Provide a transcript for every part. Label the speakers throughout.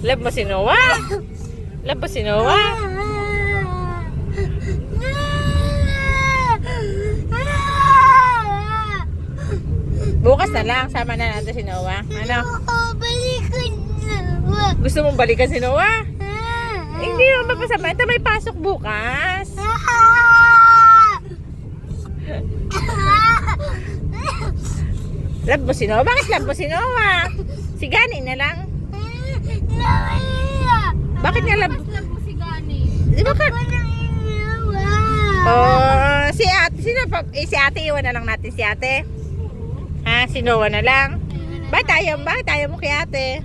Speaker 1: Love mo si Noah? Love mo si Noah? Bukas na lang, sama na natin si Noah. Ano?
Speaker 2: Balikan na.
Speaker 1: Gusto mong balikan si Noah? Hindi naman mapasama. Ito may pasok bukas. Love mo si Noah? Bakit love mo si Noah? Si Gani na lang. Bakit nga love?
Speaker 2: Si Gani.
Speaker 1: Di ba ka? Oh, si ate, si ate iwan na lang natin si ate. Ha, si Noah na lang. Bakit ayaw mo kay ate?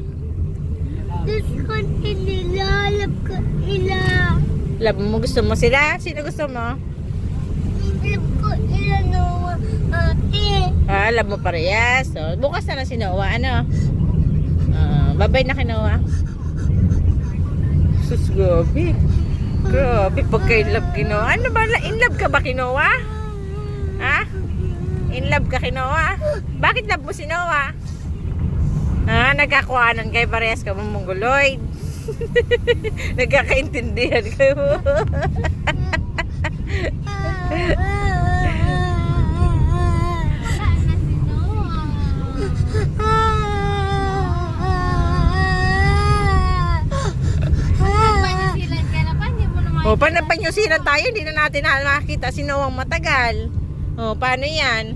Speaker 2: Gusto ko nila, love ko nila.
Speaker 1: Love mo, gusto mo sila? Sino gusto mo?
Speaker 2: Love ko nila, Noah, ate.
Speaker 1: Ah, love mo parehas. So, bukas na lang si Noah, ano? Babay na kay Noah. Sus, grabe. Grabe, pagka-in-love kay Noah. Ano ba? In-love ka ba kay Noah? Ha? In-love ka kay Noah? Bakit love mo si Noah? Ha? Nagkakuhanan kayo parehas ka mong mongoloid. Nagkakaintindihan kayo. O, paano panyusilan tayo? Hindi na natin nakakita si Noah matagal. O, paano yan?